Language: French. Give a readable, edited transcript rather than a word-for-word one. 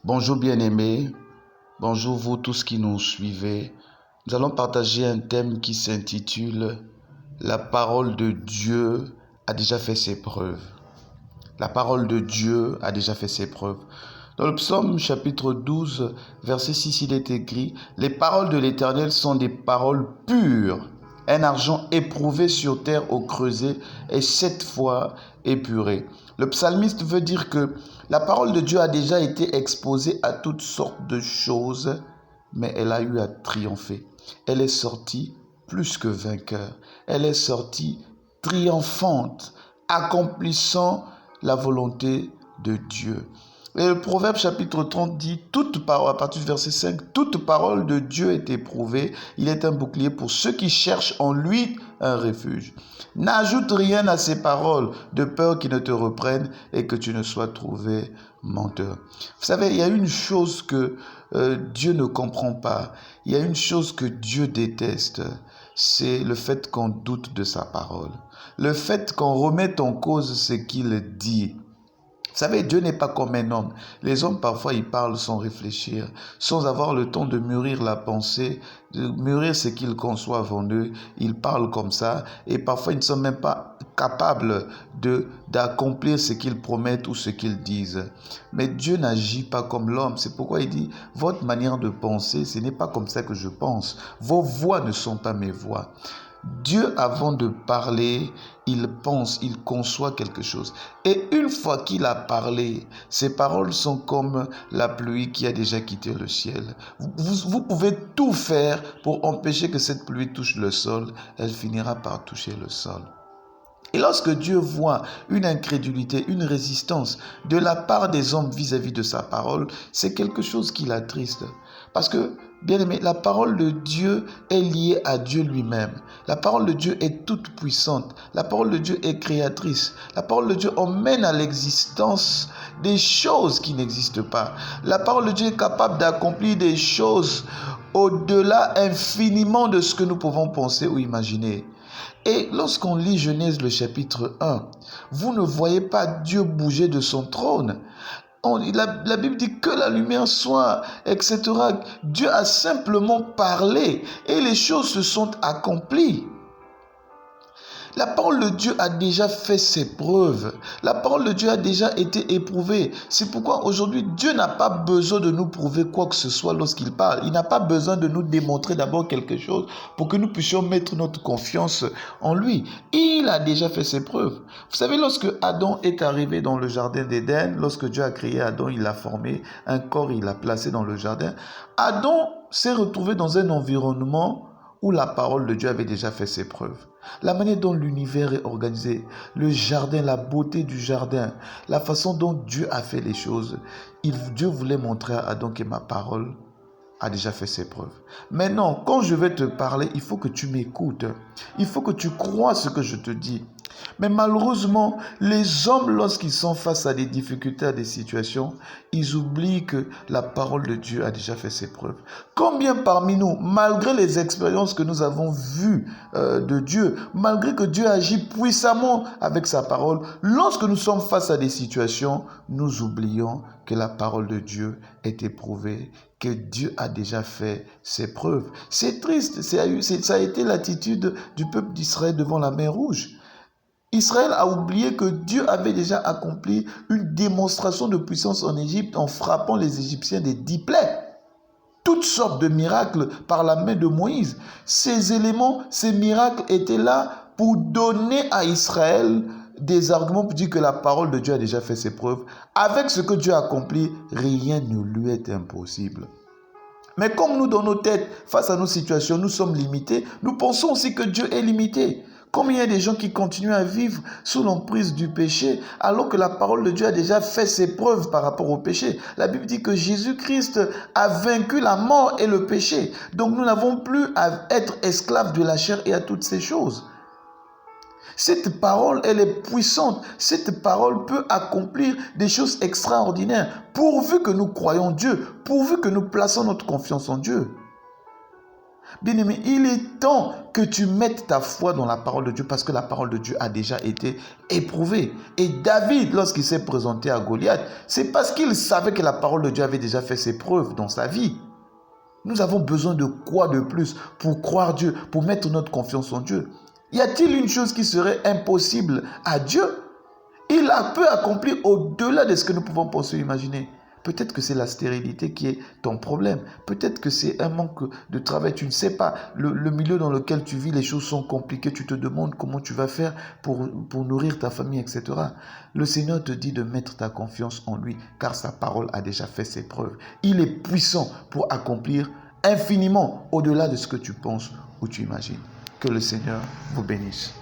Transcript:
Bonjour bien-aimés, bonjour vous tous qui nous suivez. Nous allons partager un thème qui s'intitule « La parole de Dieu a déjà fait ses preuves ». La parole de Dieu a déjà fait ses preuves. Dans le psaume chapitre 12, verset 6, il est écrit « Les paroles de l'Éternel sont des paroles pures, un argent éprouvé sur terre au creuset et 7 fois épuré. » Le psalmiste veut dire que la parole de Dieu a déjà été exposée à toutes sortes de choses, mais elle a eu à triompher. Elle est sortie plus que vainqueur. Elle est sortie triomphante, accomplissant la volonté de Dieu. Et le Proverbe chapitre 30 dit, toute parole, à partir du verset 5, toute parole de Dieu est éprouvée. Il est un bouclier pour ceux qui cherchent en lui un refuge. N'ajoute rien à ces paroles, de peur qu'ils ne te reprennent et que tu ne sois trouvé menteur. Vous savez, il y a une chose que Dieu ne comprend pas. Il y a une chose que Dieu déteste. C'est le fait qu'on doute de sa parole. Le fait qu'on remette en cause ce qu'il dit. Vous savez, Dieu n'est pas comme un homme. Les hommes, parfois, ils parlent sans réfléchir, sans avoir le temps de mûrir la pensée, de mûrir ce qu'ils conçoivent en eux. Ils parlent comme ça et parfois, ils ne sont même pas capables d'accomplir ce qu'ils promettent ou ce qu'ils disent. Mais Dieu n'agit pas comme l'homme. C'est pourquoi il dit, votre manière de penser, ce n'est pas comme ça que je pense. Vos voix ne sont pas mes voix. Dieu, avant de parler, il pense, il conçoit quelque chose. Et une fois qu'il a parlé, ses paroles sont comme la pluie qui a déjà quitté le ciel. Vous pouvez tout faire pour empêcher que cette pluie touche le sol. Elle finira par toucher le sol. Et lorsque Dieu voit une incrédulité, une résistance de la part des hommes vis-à-vis de sa parole, c'est quelque chose qui l'attriste. Parce que, bien aimé, la parole de Dieu est liée à Dieu lui-même. La parole de Dieu est toute puissante. La parole de Dieu est créatrice. La parole de Dieu emmène à l'existence des choses qui n'existent pas. La parole de Dieu est capable d'accomplir des choses au-delà infiniment de ce que nous pouvons penser ou imaginer. Et lorsqu'on lit Genèse le chapitre 1, vous ne voyez pas Dieu bouger de son trône. La Bible dit que la lumière soit, etc. Dieu a simplement parlé et les choses se sont accomplies. La parole de Dieu a déjà fait ses preuves. La parole de Dieu a déjà été éprouvée. C'est pourquoi aujourd'hui, Dieu n'a pas besoin de nous prouver quoi que ce soit lorsqu'il parle. Il n'a pas besoin de nous démontrer d'abord quelque chose pour que nous puissions mettre notre confiance en lui. Il a déjà fait ses preuves. Vous savez, lorsque Adam est arrivé dans le jardin d'Éden, lorsque Dieu a créé Adam, il l'a formé, un corps, il l'a placé dans le jardin. Adam s'est retrouvé dans un environnement où la parole de Dieu avait déjà fait ses preuves. La manière dont l'univers est organisé, le jardin, la beauté du jardin, la façon dont Dieu a fait les choses. Dieu voulait montrer à Adam que ma parole a déjà fait ses preuves. Maintenant, quand je vais te parler, il faut que tu m'écoutes. Il faut que tu crois ce que je te dis. Mais malheureusement, les hommes, lorsqu'ils sont face à des difficultés, à des situations, ils oublient que la parole de Dieu a déjà fait ses preuves. Combien parmi nous, malgré les expériences que nous avons vues de Dieu, malgré que Dieu agit puissamment avec sa parole, lorsque nous sommes face à des situations, nous oublions que la parole de Dieu est éprouvée, que Dieu a déjà fait ses preuves. C'est triste, ça a été l'attitude du peuple d'Israël devant la mer Rouge. Israël a oublié que Dieu avait déjà accompli une démonstration de puissance en Égypte en frappant les Égyptiens des 10 plaies. Toutes sortes de miracles par la main de Moïse. Ces éléments, ces miracles étaient là pour donner à Israël des arguments pour dire que la parole de Dieu a déjà fait ses preuves. Avec ce que Dieu a accompli, rien ne lui est impossible. Mais comme nous, dans nos têtes, face à nos situations, nous sommes limités, nous pensons aussi que Dieu est limité. Combien il y a des gens qui continuent à vivre sous l'emprise du péché alors que la parole de Dieu a déjà fait ses preuves par rapport au péché. La Bible dit que Jésus-Christ a vaincu la mort et le péché. Donc nous n'avons plus à être esclaves de la chair et à toutes ces choses. Cette parole, elle est puissante. Cette parole peut accomplir des choses extraordinaires pourvu que nous croyons Dieu, pourvu que nous plaçons notre confiance en Dieu. Bien-aimé, il est temps que tu mettes ta foi dans la parole de Dieu parce que la parole de Dieu a déjà été éprouvée. Et David, lorsqu'il s'est présenté à Goliath, c'est parce qu'il savait que la parole de Dieu avait déjà fait ses preuves dans sa vie. Nous avons besoin de quoi de plus pour croire Dieu, pour mettre notre confiance en Dieu? Y a-t-il une chose qui serait impossible à Dieu? Il peut accomplir au-delà de ce que nous pouvons penser ou imaginer. Peut-être que c'est la stérilité qui est ton problème. Peut-être que c'est un manque de travail. Tu ne sais pas. Le milieu dans lequel tu vis, les choses sont compliquées. Tu te demandes comment tu vas faire pour nourrir ta famille, etc. Le Seigneur te dit de mettre ta confiance en lui, car sa parole a déjà fait ses preuves. Il est puissant pour accomplir infiniment au-delà de ce que tu penses ou tu imagines. Que le Seigneur vous bénisse.